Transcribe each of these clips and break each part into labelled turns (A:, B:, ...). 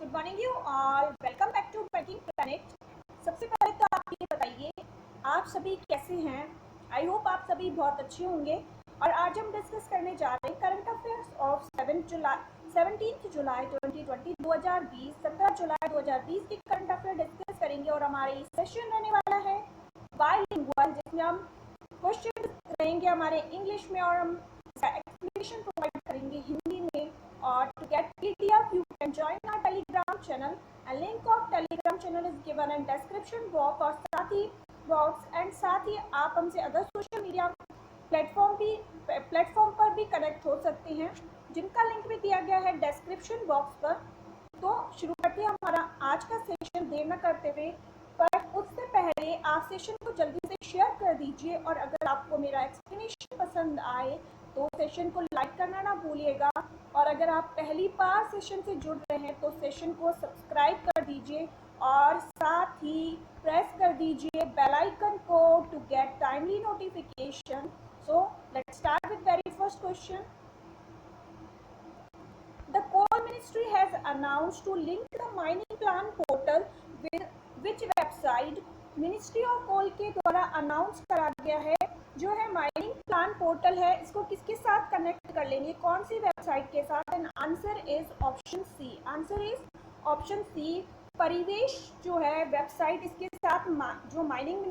A: Good morning you all, welcome back to working planet. सबसे पहले तो आप ये बताइए आप सभी कैसे हैं। आई होप आप सभी बहुत अच्छे होंगे। और आज हम डिस्कस करने जा रहे हैं करंट अफेयर्स ऑफ 17 जुलाई 2020 2020 17 जुलाई 2020 के करंट अफेयर डिस्कस करेंगे। और हमारे सेशन रहने वाला है बाइलिंगुअल, जिसमें हम क्वेश्चन रहेंगे हमारे इंग्लिश में और हम एक्सप्लेनेशन प्रोवाइड करेंगे हिंदी में। और to get PDF you can join our Telegram channel and link of Telegram channel is given in description box और साथ ही आप हमसे अदर सोशल मीडिया प्लेटफॉर्म पर भी कनेक्ट हो सकते हैं, जिनका लिंक भी दिया गया है डिस्क्रिप्शन बॉक्स पर। तो शुरू करते हैं हमारा आज का सेशन देर न करते हुए। पर उससे पहले आप सेशन को जल्दी से शेयर कर दीजिए और अगर आपको मेरा एक्सप्लेनेशन पसंद आए तो सेशन को लाइक करना ना भूलिएगा। और अगर आप पहली बार सेशन से जुड़ रहे हैं तो सेशन को सब्सक्राइब कर दीजिए और साथ ही प्रेस कर दीजिए बेल आइकन को to get timely notification. So let's start with very first question. The Coal Ministry has announced to link the mining plan portal with which website? Ministry of coal के द्वारा announce करा गया है जो है mining plan portal है, इसको किसके साथ कनेक्ट कर लेंगे, कौन सी वेबसाइट के साथ? And answer is option C. Answer is option C. Parivesh जो है वेबसाइट, इसके साथ जो माइनिंग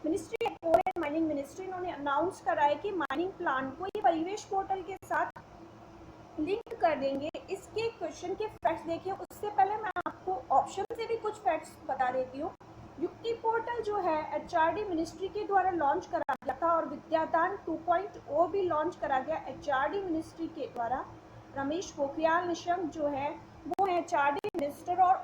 A: मिनिस्ट्री है, कोल एंड माइनिंग मिनिस्ट्री, इन्होंने अनाउंस करा है कि माइनिंग प्लान को ये परिवेश पोर्टल के साथ लिंक कर देंगे। इसके क्वेश्चन के फैक्ट्स देखिए, उससे पहले मैं आपको ऑप्शन से भी कुछ फैक्ट्स बता देती हूँ। युक्ति पोर्टल जो है HRD मिनिस्ट्री के द्वारा लॉन्च करा गया था और विद्यादान 2.0 भी लॉन्च करा गया HRD मिनिस्ट्री के द्वारा। रमेश पोखरियाल निशंक जो है वो है HRD मिनिस्टर। और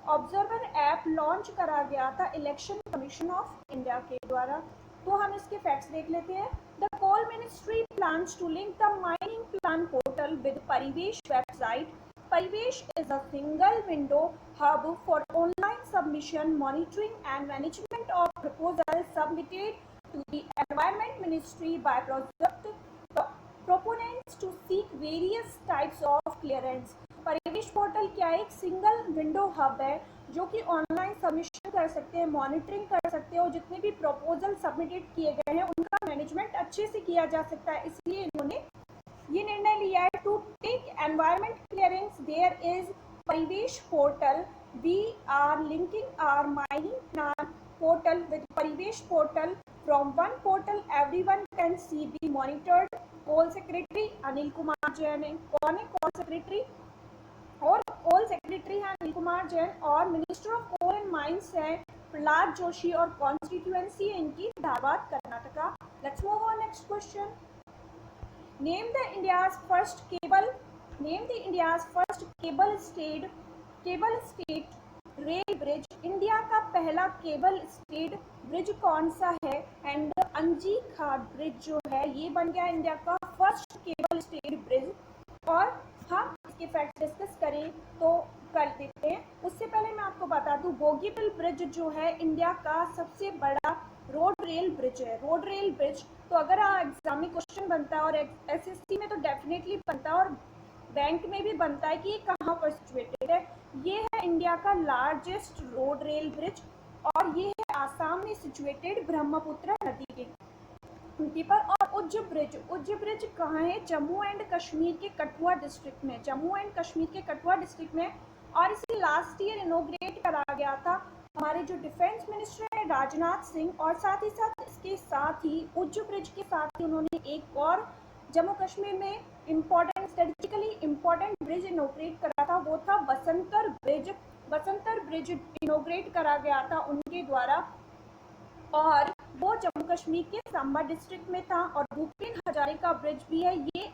A: ऑब्जर्वर ऐप लॉन्च करा गया था इलेक्शन कमीशन ऑफ इंडिया के द्वारा। तो हम इसके फैक्ट्स देख लेते हैं। The coal ministry plans to link the mining plan portal with Parivesh website. Parivesh is a single window hub for online submission, monitoring and management of proposals submitted to the Environment Ministry by project proponents to seek various types of clearance. परिवेश portal क्या है? एक single window hub है जो कि online submission कर सकते हैं, मॉनिटरिंग कर सकते हैं और जितने भी प्रपोजल सबमिटेड किए गए हैं उनका मैनेजमेंट अच्छे से किया जा सकता है। इसलिए इन्होंने ये निर्णय लिया है to take environment clearance there is Parivesh portal. We are linking our mining plan portal with Parivesh portal from one portal everyone can see be monitored. Coal secretary Anil Kumar Jain है। कौन है कोल सेक्रेटरी? और कोल सेक्रेटरी है अनिल कुमार जैन और minister of coal and mines है प्रहलाद जोशी और constituency है इनकी Dharwad Karnataka. Let's move on next question. Name the India's first cable stayed rail bridge. India का पहला केबल स्टेड ब्रिज कौन सा है? एंड अंजी खाद ब्रिज जो है ये बन गया इंडिया का फर्स्ट केबल स्टेड ब्रिज। और हम इसके फैक्ट डिस्कस करें तो कर देते हैं। उससे पहले मैं आपको बता दूं बोगीबिल ब्रिज जो है इंडिया का सबसे बड़ा रोड रेल ब्रिज है। रोड रेल ब्रिज तो अगर एग्जाम में क्वेश्चन बनता है और SSC में तो डेफिनेटली बनता है और बैंक में भी बनता है कि ये कहाँ पर सिचुएटेड है। ये है इंडिया का लार्जेस्ट रोड रेल ब्रिज और ये है आसाम में सिचुएटेड ब्रह्मपुत्र नदी के पर। और उज्ज ब्रिज कहाँ है? जम्मू एंड कश्मीर के कठुआ डिस्ट्रिक्ट में, जम्मू एंड कश्मीर के कठुआ डिस्ट्रिक्ट में। और इसे लास्ट ईयर इनोग्रेट करा गया था हमारे जो डिफेंस मिनिस्टर है राजनाथ सिंह। और साथ ही साथ इसके साथ ही उज्ज ब्रिज के साथ ही उन्होंने एक और जम्मू कश्मीर में स्ट्रेटेजिकली इम्पोर्टेंट ब्रिज इनोग्रेट करा था, वो था बसंतर ब्रिज इनोग्रेट करा गया था उनके द्वारा और वो जम्मू कश्मीर के सांबा डिस्ट्रिक्ट में था। और भूपेन हजारिका ब्रिज भी है, ये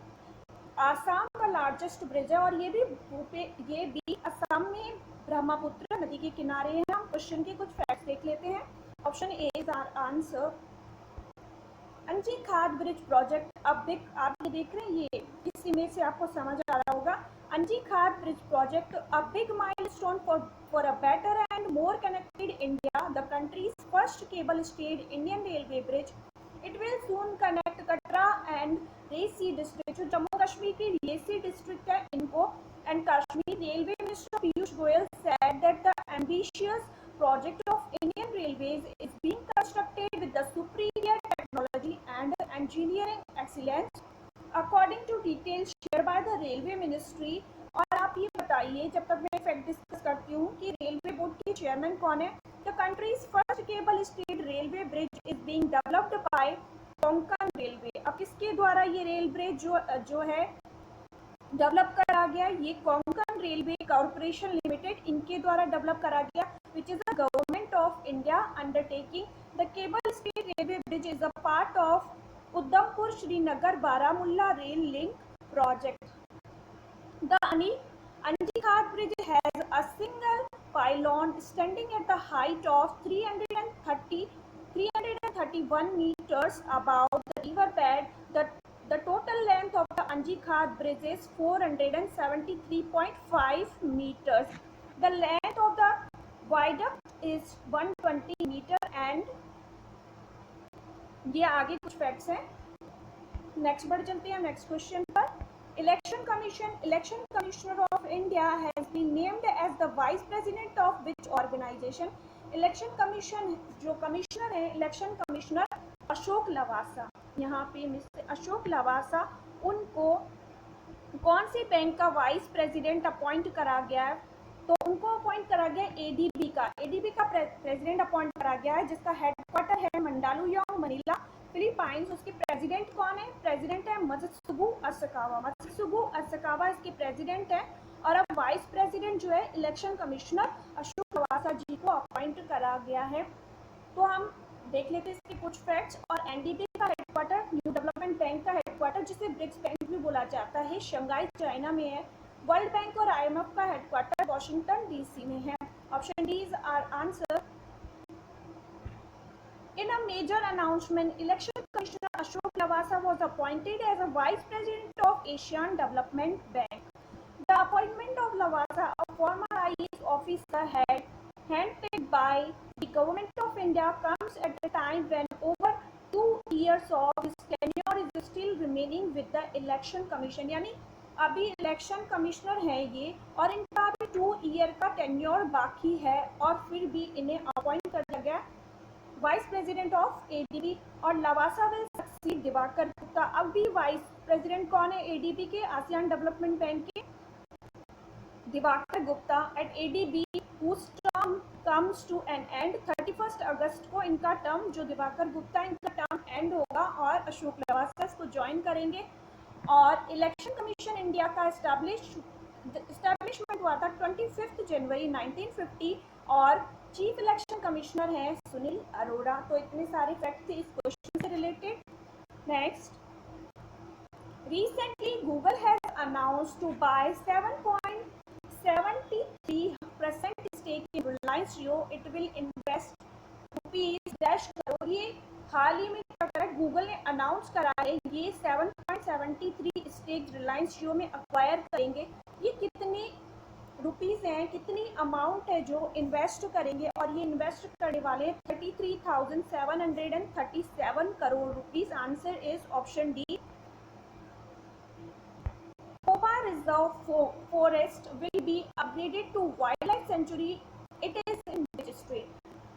A: आसाम का लार्जेस्ट ब्रिज है और ये भी असम में ब्रह्मपुत्र नदी के किनारे है। हम क्वेश्चन के कुछ फैक्ट्स देख लेते हैं। Option A is our answer. Anji Khad bridge project आप ये देख रहे हैं, ये इस इमेज से आपको समझ आ रहा होगा। अंजी Khad bridge project a big milestone for a better and more connected India, the countries first cable stayed Indian railway bridge. It will soon connect Katra and रेसी डिस्ट्रिक्ट, जो जम्मू कश्मीर की रेसी डिस्ट्रिक्ट है इनको and Kashmir railway Minister Piyush Goyal said that the ambitious project of Indian Railways is being constructed with the superior technology and engineering excellence according to details shared by the Railway Ministry. और आप ये बताइए, जब तक मैं fact discuss करती हूँ कि रेलवे बोर्ड के चेयरमैन कौन है। The countries first cable stayed railway bridge is being developed by Konkan railway. अब किसके द्वारा ये रेल ब्रिज जो है डेवलप करा गया, ये कोंकण रेलवे कॉर्पोरेशन लिमिटेड इनके द्वारा डेवलप करा गया, which is the government of India undertaking. The cable stayed railway bridge is a part of Udhampur Srinagar Baramulla rail link project. The Anji-Ghat Bridge has a single pylon standing at the height of 331 meters above the river bed. The total length of the Anji-Ghat Bridge is 473.5 meters. The length of the viaduct is 120 meter and ये आगे कुछ facts हैं। Next बढ़ चलते हैं next question पर। Election Commissioner of India has been named as the Vice President of which organization? Election Commission जो commissioner है, इलेक्शन कमिश्नर अशोक लवासा, यहाँ पे मिस्टर अशोक लवासा, उनको कौन सी बैंक का वाइस प्रेसिडेंट अपॉइंट करा गया है? तो उनको अपॉइंट करा गया एडीबी का प्रेसिडेंट अपॉइंट करा गया है, जिसका हेडक्वार्टर है मंडालुयोंग मनीला फिलीपाइंस। उसके प्रेसिडेंट कौन है? प्रेसिडेंट है मत्सुगु असकावा इसके प्रेसिडेंट है। और अब वाइस प्रेसिडेंट जो है इलेक्शन कमिश्नर अशोक लवासा जी को अपॉइंट करा गया है। तो हम देख लेते हैं इसके कुछ फैक्ट्स। और एनडीबी का हेडक्वार्टर, न्यू डेवलपमेंट बैंक का हेडक्वार्टर, जिसे ब्रिक्स बैंक भी बोला जाता है, शंघाई चाइना में है। वर्ल्ड बैंक और IMF का हेडक्वार्टर वॉशिंगटन DC में है। Option D is our answer. In a major announcement, Election Commissioner Ashok Lavasa was appointed as a Vice President of Asian Development Bank. The appointment of Lavasa, a former IAS officer, handpicked by the Government of India, comes at a time when over 2 years of his tenure is still remaining with the Election Commission. यानी अभी election commissioner है ये, और इनका अभी 2 year का tenure बाकी है, और फिर भी इन्हें अपॉइंट कर दिया गया वाइस प्रेसिडेंट ऑफ एडीबी। और लवासा विल सक्सीड दिवाकर गुप्ता। अब भी वाइस प्रेसिडेंट कौन है एडीबी के? आसियान डेवलपमेंट बैंक के Diwakar Gupta at ADB, whose term comes to an end 31 अगस्त को इनका टर्म, जो दिवाकर गुप्ता इनका टर्म एंड होगा, और अशोक लवासा इसको ज्वाइन करेंगे। और इलेक्शन कमीशन इंडिया का एस्टैब्लिशमेंट हुआ था 25 जनवरी 1950, और चीफ इलेक्शन कमिश्नर हैं सुनील अरोड़ा। तो इतने सारे फैक्ट थे इस क्वेश्चन से related. Next, recently Google has announced to buy 7.73% stake in Reliance Jio. It will invest ₹करोड़। ये हाल ही में क्या करा, गूगल ने अनाउंस करा है ये 7.73 स्टेक रिलायंस जियो में अक्वायर करेंगे। ये कितनी रुपीज़ हैं, कितनी अमाउंट है जो इन्वेस्ट करेंगे, और ये इन्वेस्ट करने वाले 33,737 crore rupees. Answer is option D. Poba reserve forest will be upgraded to wildlife sanctuary. It is in which state?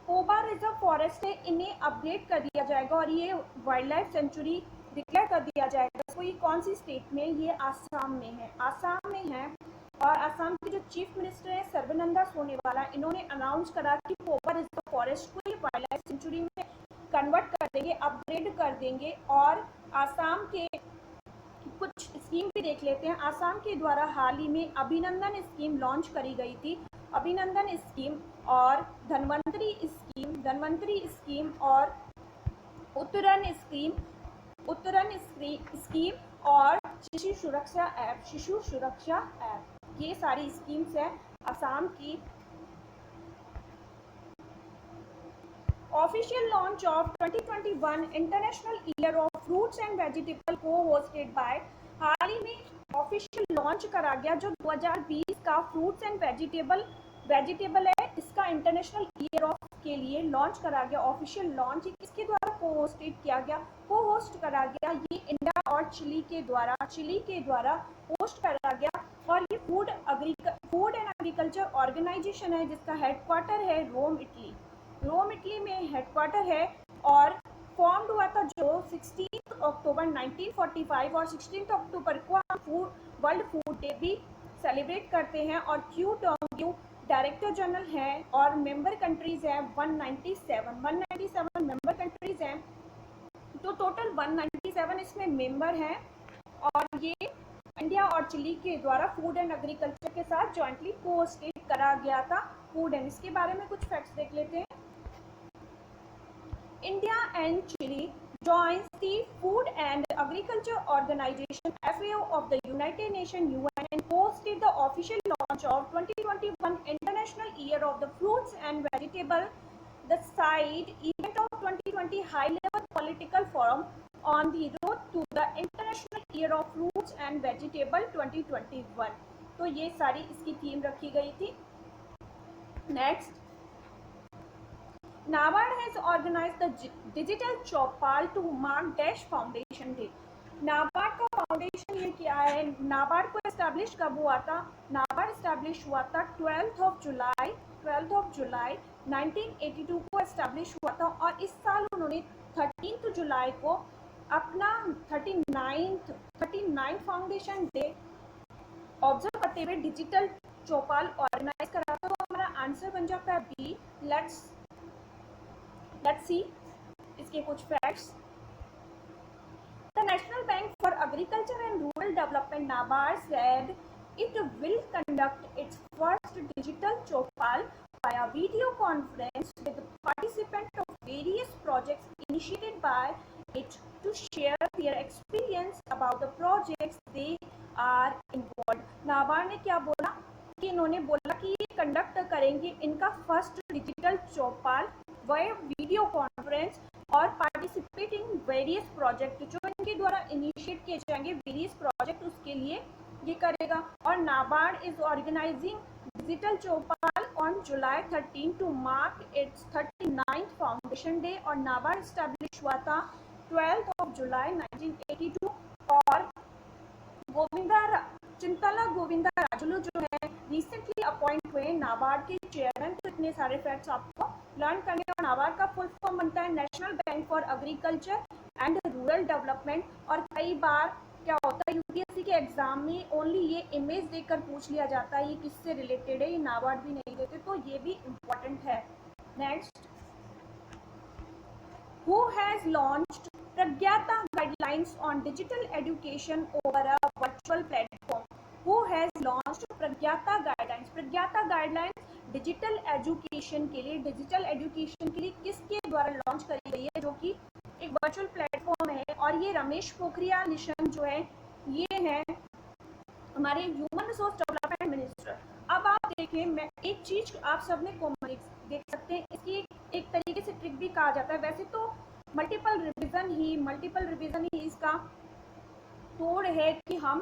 A: Poba reserve forest है, इन्हें अपग्रेड कर दिया जाएगा और ये वाइल्ड लाइफ सेंचुरी डिक्लेयर कर दिया जाएगा। तो ये कौन सी स्टेट में? ये आसाम में है, आसाम में है। और आसाम के जो चीफ मिनिस्टर हैं सर्बानंद सोनोवाल, इन्होंने अनाउंस करा कि पोबा रिजर्व फॉरेस्ट को ये वाइल्ड लाइफ सेंचुरी में कन्वर्ट कर देंगे, अपग्रेड कर देंगे। और आसाम के कुछ स्कीम भी देख लेते हैं। आसाम के द्वारा हाल ही में अभिनंदन स्कीम लॉन्च करी गई थी, अभिनंदन स्कीम, और धनवंतरी स्कीम और उत्तरण स्कीम और शिशु सुरक्षा ऐप, ये सारी स्कीम्स हैं असम की। Official launch of 2021 international year of fruits and vegetable को होस्टेड बाय। हाल ही में ऑफिशियल लॉन्च करा गया जो 2020 का फ्रूट्स एंड वेजिटेबल है, इसका इंटरनेशनल ईयर ऑफ के लिए लॉन्च करा गया। ऑफिशियल लॉन्च किसके द्वारा को होस्टेड किया गया? को होस्ट करा गया ये इंडिया और चिली के द्वारा होस्ट करा गया। और ये फूड एंड एग्रीकल्चर ऑर्गेनाइजेशन है जिसका हेडक्वार्टर है रोम इटली। रोम इटली में हेडक्वार्टर है और फॉर्म्ड हुआ था जो 16 अक्टूबर 1945 और 16 अक्टूबर को हम वर्ल्ड फूड डे भी सेलिब्रेट करते हैं। और क्यू डोंग्यू डायरेक्टर जनरल हैं और मेंबर कंट्रीज हैं 197 मेंबर कंट्रीज हैं। तो टोटल 197 इसमें मेंबर हैं और ये इंडिया और चिली के द्वारा फूड एंड एग्रीकल्चर के साथ जॉइंटली को स्टेट करा गया था फूड एंड। इसके बारे में कुछ फैक्ट्स देख लेते हैं। India and Chile joins the Food and Agriculture Organization (FAO) of the United Nations (UN) and hosted the official launch of 2021 International Year of the Fruits and Vegetables. The side event of 2020 high-level political forum on the road to the International Year of Fruits and Vegetables 2021. तो ये सारी इसकी theme रखी गई थी। Next. NABARD has organized the digital Chaupal to mark Dash Foundation Day. NABARD का foundation ये क्या है? नाबार्ड को एस्टैब्लिश कब हुआ था? नाबार्ड एस्टैब्लिश हुआ था 12 जुलाई 1982 को एस्टैब्लिश हुआ था और इस साल उन्होंने 13 जुलाई को अपना 39 फाउंडेशन डे ऑब्जर्व करते हुए डिजिटल चौपाल ऑर्गेनाइज करा था। तो हमारा आंसर बन जाता है बी। Let's see इसके कुछ facts. The National Bank for Agriculture and Rural Development (NABARD) said it will conduct its first digital Chopal via video conference with participants of various projects initiated by it to share their experience about the projects they are involved. NABARD ने क्या बोला कि इन्होंने बोला कि ये conduct करेंगे इनका फर्स्ट डिजिटल चौपाल वह वीडियो कॉन्फ्रेंस और पार्टिसिपेटिंग वेरियस प्रोजेक्ट जो इनके द्वारा इनिशिएट किए जाएंगे वेरियस प्रोजेक्ट उसके लिए ये करेगा। और NABARD is organising digital chaupal on July 13 to mark its 39th foundation day. और नाबार्ड स्टैब्लिश हुआ था 12 जुलाई 1982 और चिंतला गोविंदा राजुलू जो है रिसेंटली अपॉइंट हुए नाबार्ड के चेयरमैन। तो इतने सारे फैक्ट्स आपको लर्न करने। और नाबार्ड का फुल फॉर्म बनता है national bank for agriculture and rural development. और कई बार क्या होता है यूपीएससी के एग्जाम में ओनली ये इमेज देखकर पूछ लिया जाता है ये किससे रिलेटेड है, ये नाबार्ड भी नहीं देते, तो ये भी इम्पोर्टेंट है। Next, who has launched Pragyata guidelines on digital education over a virtual platform? Who has launched Pragyata guidelines? Pragyata guidelines digital education के लिए किसके द्वारा लॉन्च करी गई है जो कि एक वर्चुअल प्लेटफॉर्म है। और ये रमेश पोखरियाल निशंक जो है ये है हमारे ह्यूमन रिसोर्स डेवलपमेंट मिनिस्टर। अब आप देखें, मैं एक चीज आप सब में कॉमन देख सकते हैं, इसकी एक तरीके से ट्रिक भी कहा जाता है। वैसे तो मल्टीपल रिवीजन ही इसका तोड़ है कि हम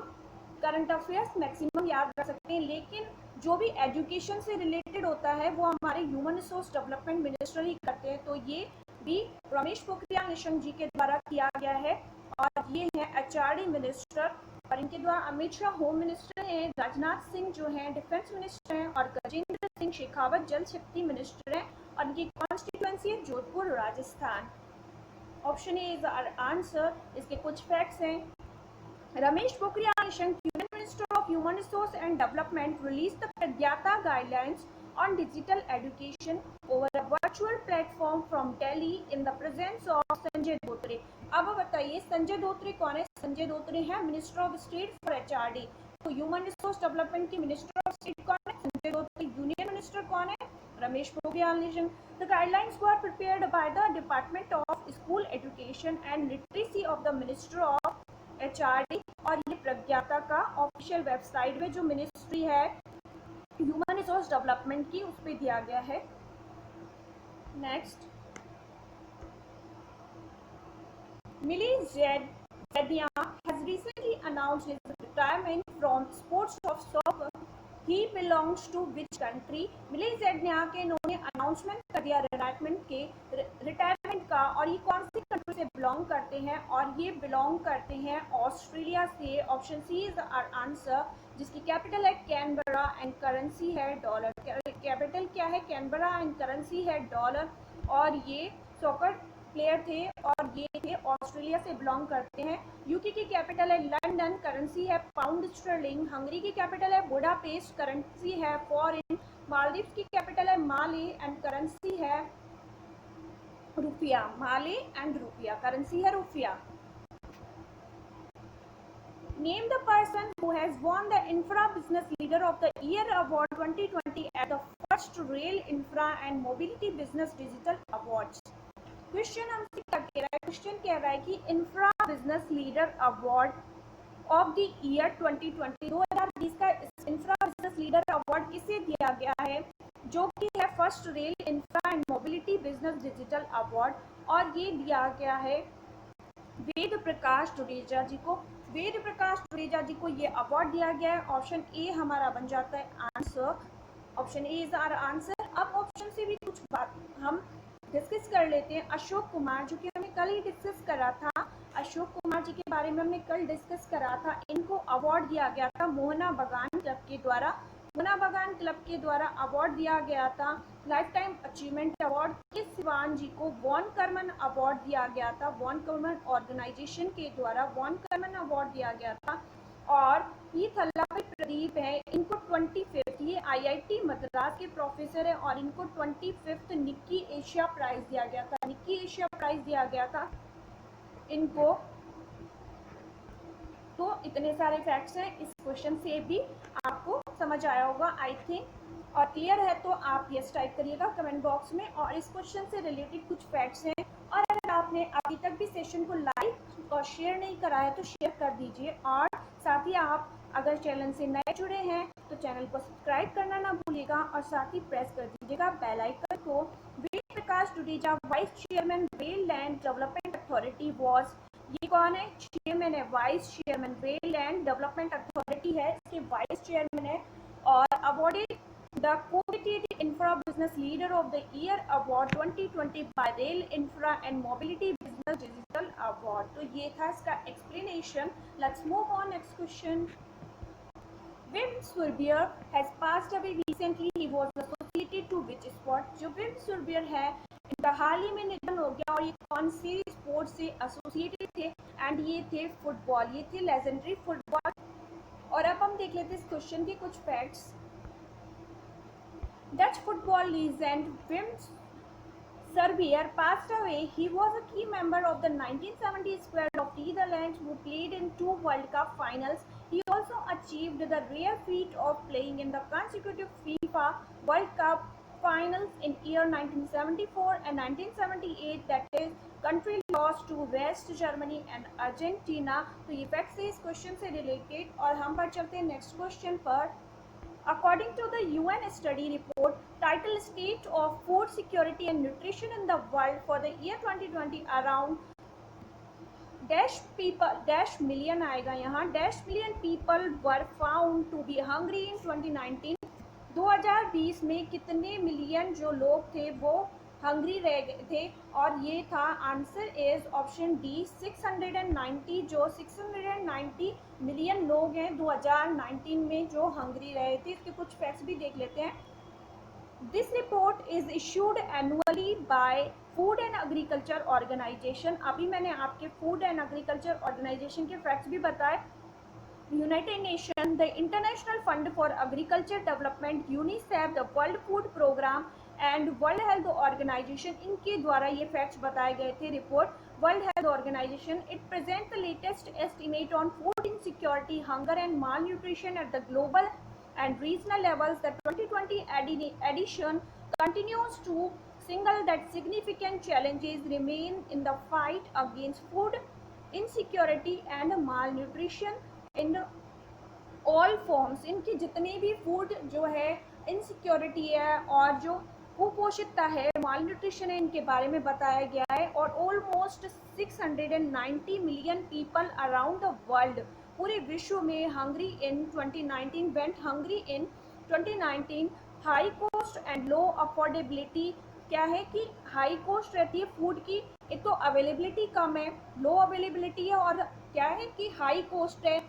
A: करंट अफेयर्स मैक्सिमम याद रख सकते हैं, लेकिन जो भी एजुकेशन से रिलेटेड होता है वो हमारे ह्यूमन रिसोर्स डेवलपमेंट मिनिस्टर ही करते हैं। तो ये भी रमेश पोखरियाल निशंक जी के द्वारा किया गया है और ये है एचआरडी मिनिस्टर। और इनके द्वारा अमित शाह होम मिनिस्टर हैं, राजनाथ सिंह जो हैं डिफेंस मिनिस्टर हैं और गजेंद्र सिंह शेखावत जल शक्ति मिनिस्टर हैं। और इनकी कॉन्स्टिट्यूएंसी है Jodhpur Rajasthan. Option A is our answer. इसके कुछ फैक्ट्स हैं। Ramesh Pokhriyal Nishank, Union Minister of Human Resource and Development, released the Pragyata guidelines on digital education over a virtual platform from Delhi in the presence of Sanjay Dhotरे। अब बताइए संजय धोत्रे कौन है? संजय धोत्रे हैं minister of state for HRD. तो human resource development के minister of state कौन है? Sanjay Dhotre. Union minister कौन है? Ramesh Pokhriyal Nishank. The guidelines were prepared by the Department of School Education and Literacy of the Minister of HRD. और ये प्रज्ञाता का ऑफिशियल वेबसाइट में जो मिनिस्ट्री है ह्यूमन रिसोर्स डेवलपमेंट की उस पर दिया गया है। नेक्स्ट, मिली जैदिया has recently announced his retirement from sports of soccer. He belongs to which country? मिली जैदिया के इन्होंने अनाउंसमेंट कर दिया रिटायरमेंट का और ये कौन सी से बिलोंग करते हैं और ये बिलोंग करते हैं ऑस्ट्रेलिया से। Option C is our answer, जिसकी कैपिटल है कैनबरा एंड करेंसी है डॉलर। कैपिटल क्या है? कैनबरा एंड करेंसी है डॉलर। और ये सॉकर प्लेयर थे और ये थे ऑस्ट्रेलिया से बिलोंग करते हैं। यूके की कैपिटल है लंदन, करेंसी है पाउंड स्टर्लिंग। हंगरी की कैपिटल है बुडापेस्ट, करेंसी है फॉरेन। मालदीव्स की कैपिटल है माले एंड करेंसी है रुपया। माले एंड रुपया, करेंसी है रुपया। Name the person who has won the Infra Business Leader of the Year Award 2020 at the first Rail Infra and Mobility Business Digital Awards. Question हमसे क्या कह रहा है? क्वेश्चन कह रहा है कि infra business leader award of the year 2020 2020 का इंफ्रा बिजनेस लीडर अवार्ड किसे दिया गया है? जो कि है first rail infra and mobility business digital award, और ये दिया गया है वेद प्रकाश जुडेजा जी को। वेद प्रकाश जुडेजा जी को ये अवार्ड दिया गया है। ऑप्शन ए हमारा बन जाता है answer. Option A is our answer. अब ऑप्शन से भी कुछ बात हम डिस्कस कर लेते हैं। अशोक कुमार, जो कि हमने कल ही डिस्कस करा था, अशोक कुमार जी के बारे में हमने कल डिस्कस करा था। इनको अवार्ड दिया गया था मोहना बागान क्लब के द्वारा। मोहना बागान क्लब के द्वारा अवार्ड दिया गया था लाइफ टाइम अचीवमेंट अवार्ड। के सिवान जी को वॉन कर्मन अवार्ड दिया गया था, वॉन कर्मन ऑर्गेनाइजेशन के द्वारा वॉन कर्मन अवार्ड दिया गया था। और ये थल्लापति प्रदीप है, इनको 25th, ये आईआईटी मद्रास के प्रोफेसर है और इनको 25th निक्की एशिया प्राइज दिया गया था। निक्की एशिया प्राइज दिया गया था इनको। तो इतने सारे फैक्ट्स हैं, इस क्वेश्चन से भी आपको समझ आया होगा आई थिंक। और क्लियर है तो आप यस टाइप करिएगा कमेंट बॉक्स में। और इस क्वेश्चन से रिलेटेड कुछ फैक्ट्स हैं, और अगर आपने अभी तक भी सेशन को लाइक और शेयर नहीं करा है तो शेयर कर दीजिए। और साथ ही आप अगर चैनल से नए जुड़े हैं तो चैनल को सब्सक्राइब करना ना भूलिएगा और साथ ही प्रेस कर दीजिएगा बेल आइकन को। Ved Prakash Judeja vice chairman rail land development authority was, ये कौन है? चेयरमैन है, vice chairman rail land development authority है, इसके वाइस चेयरमैन है। और awarded the coordinated infra business leader of the year award 2020 by rail infra and mobility business digital award. तो ये था इसका explanation. Let's move on next question. Wim Surbier has passed away recently. He was associated to which sport? जो Vim सुरबियर है इनका हाल ही में निधन हो गया, और ये कौन सी स्पोर्ट से एसोसिएटेड थे? एंड ये थे फुटबॉल, ये थे लेजेंडरी फुटबॉल। और अब हम देख लेते हैं इस क्वेश्चन के कुछ facts. Dutch football legend Vim Surbier passed away. He was a key member of the 1970 squad of Netherlands who played in 2 World Cup finals. He also achieved the rare feat of playing in the consecutive FIFA World Cup finals in year 1974 and 1978, that is country lost to West Germany and Argentina. तो ये facts है इस question से related. और हम बढ़ चलते हैं नेक्स्ट क्वेश्चन पर। According to the UN study report titled State of Food Security and Nutrition in the World for the year 2020, around dash million आएगा यहाँ, dash million people were found to be hungry in 2019। 2020 में कितने million जो लोग थे वो hungry रह गए थे? और ये था आंसर इज ऑप्शन डी 690। जो 690 मिलियन लोग हैं 2019 में जो हंग्री रहे थे। इसके कुछ फैक्ट्स भी देख लेते हैं। This report is issued annually by food and agriculture organization. अभी मैंने आपके फूड एंड एग्रीकल्चर ऑर्गेनाइजेशन के फैक्ट्स भी बताए। United nation, the international fund for agriculture development, UNICEF, the world food programme and world health organization, इनके द्वारा ये facts बताए गए थे। Report world health organization, it present the latest estimate on food insecurity, hunger and malnutrition at the global and regional levels. The 2020 edition continues to signal that significant challenges remain in the fight against food insecurity and malnutrition in all forms। इनकी जितने भी food जो है insecurity है और जो कुपोषितता है, माल nutrition है, इनके बारे में बताया गया है। और almost 690 million people around the world, पूरे विश्व में Hungary in 2019 went Hungary in 2019। High cost and low affordability क्या है कि हाई कॉस्ट रहती है फूड की, एक तो अवेलेबिलिटी कम है, लो अवेलेबिलिटी है, और क्या है कि हाई कॉस्ट है,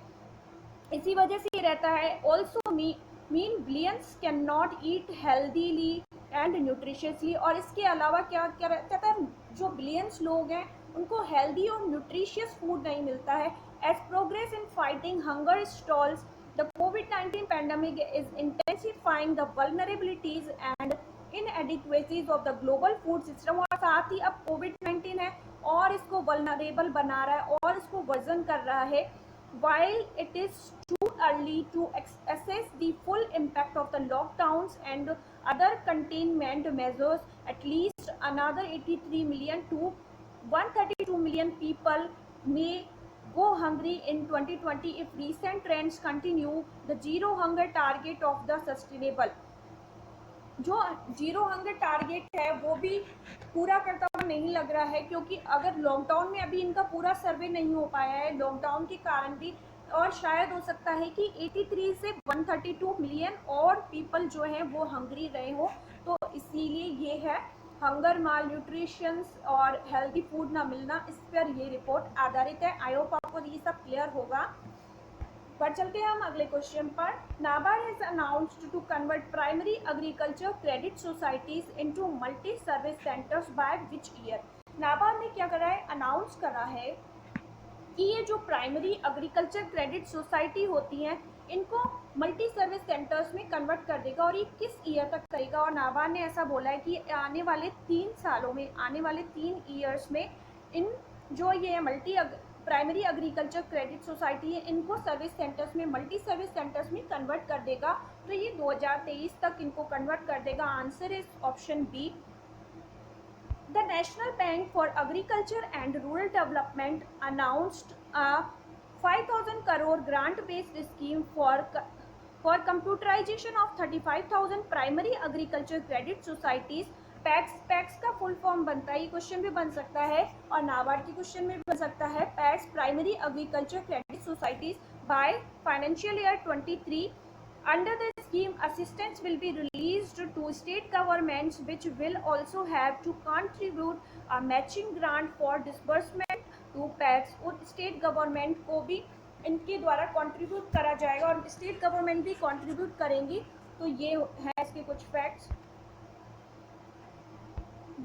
A: इसी वजह से ये रहता है। Also mean billions can not eat healthily and nutritiously, और इसके अलावा क्या क्या रहता है, जो बिलियंस लोग हैं उनको हेल्दी और न्यूट्रिशियस फूड नहीं मिलता है। As progress in fighting hunger stalls, the कोविड-19 pandemic is intensifying the vulnerabilities and inadequacies of the global food system, और साथ ही अब कोविड-19 है और इसको वल्नरेबल बना रहा है और इसको वर्जन कर रहा है। While it is too early to assess the full impact of the lockdowns and other containment measures, at least another 83 million to 132 million people may go hungry in 2020 if recent trends continue. The zero hunger target of the sustainable, जो zero hunger target है वो भी पूरा करता हुआ नहीं लग रहा है, क्योंकि अगर लॉकडाउन में अभी इनका पूरा सर्वे नहीं हो पाया है लॉकडाउन के कारण भी, और शायद हो सकता है कि 83 से 132 मिलियन और पीपल जो हैं वो हंगरी रहे हो, तो इसीलिए ये है हंगर, माल न्यूट्रिशंस और हेल्दी फूड ना मिलना, इस पर ये रिपोर्ट आधारित है। आई होप आपको ये सब क्लियर होगा। पर चलते हैं हम अगले क्वेश्चन पर। NABARD has announced to convert primary agriculture credit societies into multi service centres by which year. NABARD ने क्या करा है, अनाउंस करा है कि ये जो प्राइमरी एग्रीकल्चर क्रेडिट सोसाइटी होती हैं इनको मल्टी सर्विस सेंटर्स में कन्वर्ट कर देगा, और ये किस ईयर तक करेगा। और नाबार्ड ने ऐसा बोला है कि आने वाले 3 सालों में, आने वाले 3 ईयर्स में इन जो ये multi primary agriculture credit society है इनको सर्विस सेंटर्स में, मल्टी सर्विस सेंटर्स में कन्वर्ट कर देगा। तो ये 2023 तक इनको कन्वर्ट कर देगा। Answer is option B. The National Bank for Agriculture and Rural Development announced a 5,000 crore grant-based scheme for computerization of 35,000 primary agriculture credit societies. PACS का फुल फॉर्म बनता है, ये क्वेश्चन भी बन सकता है और नाबार्ड की क्वेश्चन में भी बन सकता है। PACS primary agriculture credit societies by financial year 23। Under the scheme, assistance will be released to state governments, which will also have to contribute a matching grant for disbursement to PACS। और state government को भी इनके द्वारा contribute करा जाएगा और state government भी contribute करेंगी। तो ये है इसके कुछ facts.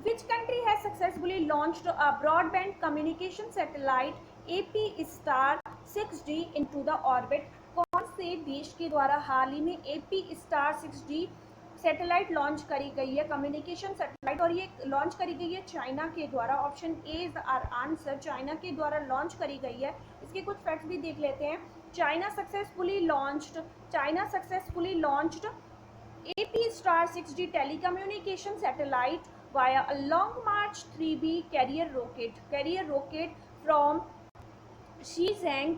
A: Which country has successfully launched a broadband communication satellite AP-Star 6D into the orbit? कौन से देश के द्वारा हाल ही में AP-Star 6D सैटेलाइट लॉन्च करी गई है, कम्युनिकेशन सैटेलाइट, और ये लॉन्च करी गई है चाइना के द्वारा। Option A is our answer, China के द्वारा लॉन्च करी गई है। इसके कुछ फैक्ट्स भी देख लेते हैं। China successfully launched AP-Star 6D telecommunication satellite via a Long March 3B carrier rocket from Shenzhen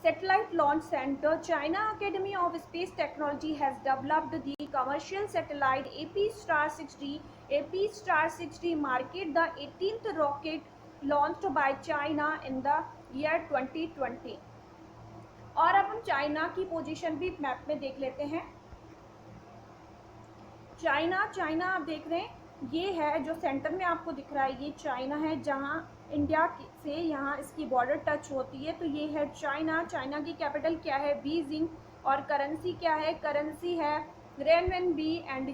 A: Satellite Launch Center. China Academy of Space Technology has developed the commercial satellite AP-Star 6D. AP-Star 6D marked the 18th rocket launched by China in the year 2020। और अब हम China की position भी map में देख लेते हैं। China आप देख रहे हैं, ये है जो सेंटर में आपको दिख रहा है, ये चाइना है, जहाँ इंडिया से यहाँ इसकी बॉर्डर टच होती है। तो ये है चाइना। चाइना की कैपिटल क्या है, बीजिंग, और करेंसी क्या है, करेंसी है रेनमिनबी एंड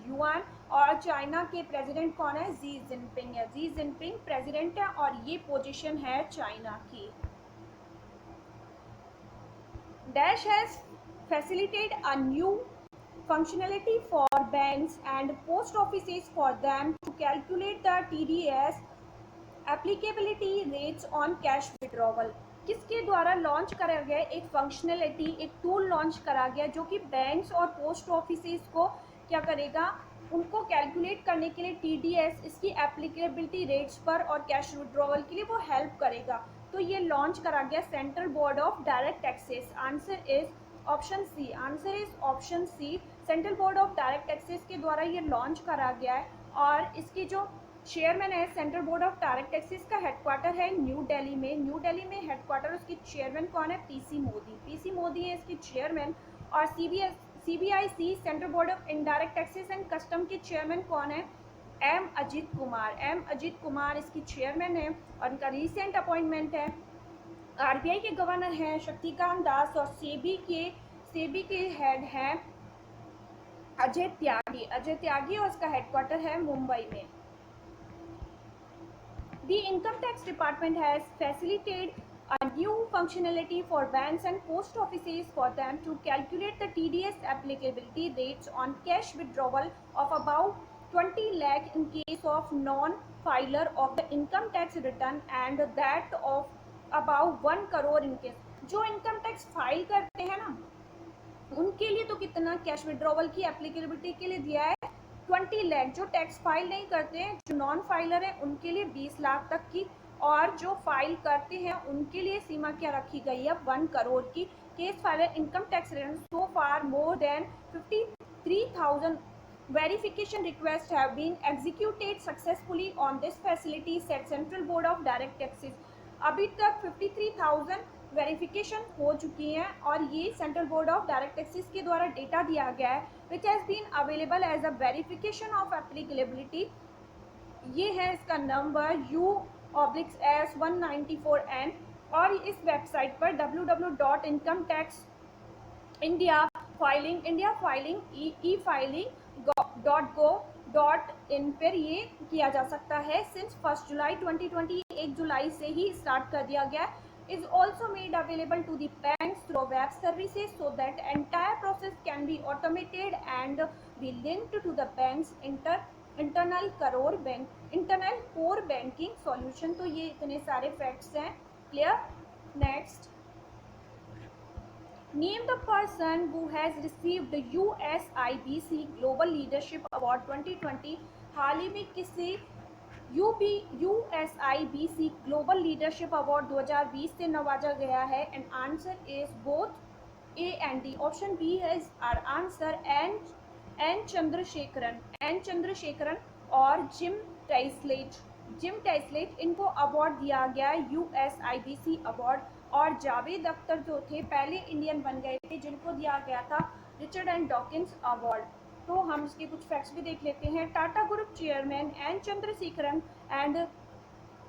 A: युआन। और चाइना के प्रेसिडेंट कौन है, जी जिनपिंग है। जी जिनपिंग प्रेसिडेंट है और ये पोजीशन है चाइना की। Dash has facilitated a new functionality for banks and post offices for them to calculate the TDS applicability rates on cash withdrawal। किसके द्वारा लॉन्च करा गया, एक फंक्शनलिटी, एक टूल लॉन्च करा गया जो कि बैंक्स और पोस्ट ऑफिसेज को क्या करेगा, उनको कैलकुलेट करने के लिए TDS, इसकी एप्लीकेबिलिटी रेट्स पर और कैश विड्रॉवल के लिए वो हेल्प करेगा। तो ये लॉन्च करा गया central board of direct taxes. Answer is option C. Answer is option C. Central board of direct taxes के द्वारा ये लॉन्च करा गया है और इसकी जो चेयरमैन है, central board of direct taxes का हेडक्वार्टर है न्यू दिल्ली में। न्यू दिल्ली में हेडक्वार्टर, उसकी चेयरमैन कौन है, पीसी मोदी। पीसी मोदी है इसकी चेयरमैन। और CBIC central board of indirect taxes and custom के चेयरमैन कौन है? एम अजीत कुमार इसकी चेयरमैन है और इनका रिसेंट अपॉइंटमेंट है। RBI के गवर्नर हैं शक्तिकांत दास और सेबी के हेड हैं अजय त्यागी और इसका हेडक्वार्टर है मुंबई में। The Income Tax Department has facilitated a new functionality for banks and post offices for them to calculate the TDS applicability rates on cash withdrawal of about 20 lakh in case of non-filer of the income tax return and that of about 1 crore in case। जो income tax file करते हैं ना उनके लिए तो कितना cash withdrawal की applicability के लिए दिया है 20 लाख। जो टैक्स फाइल नहीं करते हैं, जो नॉन फाइलर है, उनके लिए 20 लाख तक की, और जो फाइल करते हैं उनके लिए सीमा क्या रखी गई है 1 करोड़ की। Case filer income tax return so far more than 53,000 verification requests have been executed successfully on this facility said Central Board of Direct Taxes। अभी तक 53,000 वेरिफिकेशन हो चुकी हैं और ये central board of direct taxes के द्वारा डेटा दिया गया है which has been available as a verification of applicability. ये है इसका नंबर U/S194N और इस वेबसाइट पर www.incomeTax.india.filing.gov.in पर ये किया जा सकता है। सिंस 1 जुलाई 2020 1 जुलाई से ही स्टार्ट कर दिया गया is also made available to the banks through web services so that entire process can be automated and be linked to the bank's internal core banking solution। तो ये इतने सारे फैक्ट्स हैं। Clear? Next, name the person who has received the USIBC Global Leadership Award 2020। हाल ही में किसी USIBC global leadership award 2020 से नवाजा गया है। And answer is both A and D। Option B है आर आंसर। एन चंद्रशेखरन और जिम टाइसलेट इनको अवार्ड दिया गया है USIBC अवार्ड। और जावेद अख्तर जो थे पहले इंडियन बन गए थे जिनको दिया गया था रिचर्ड एंड डॉकिंस अवार्ड। तो हम इसके कुछ फैक्ट्स भी देख लेते हैं। Tata group chairman N Chandrasekaran and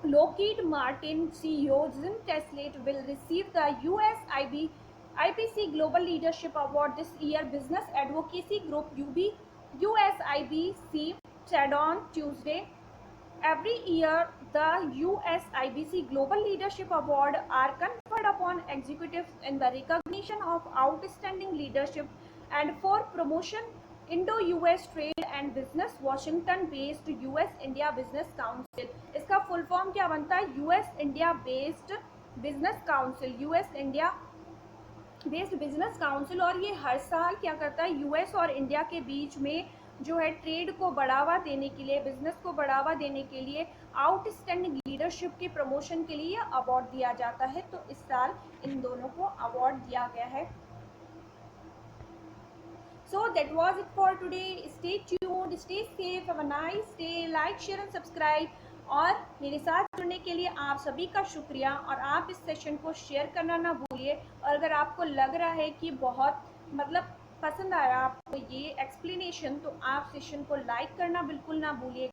A: Lockheed Martin CEO Jim Taiclet will receive the USIBC Global Leadership Award this year। Business Advocacy Group USIBC said on Tuesday every year the USIBC Global Leadership Award are conferred upon executives in the recognition of outstanding leadership and for promotion Indo-US Trade and Business Washington based US India Business Council। इसका full form क्या बनता है? US India Based Business Council, US India Based Business Council। और ये हर साल क्या करता है US और इंडिया के बीच में जो है ट्रेड को बढ़ावा देने के लिए, बिजनेस को बढ़ावा देने के लिए, आउटस्टैंडिंग लीडरशिप के प्रमोशन के लिए अवार्ड दिया जाता है। तो इस साल इन दोनों को अवार्ड दिया गया है। So that was it for today. Stay tuned, stay safe, have a nice day. Like, share and subscribe। और मेरे साथ जुड़ने के लिए आप सभी का शुक्रिया। और आप इस सेशन को शेयर करना ना भूलिए। और अगर आपको लग रहा है कि बहुत पसंद आया आपको ये एक्सप्लेनेशन तो आप सेशन को लाइक करना बिल्कुल ना भूलिए।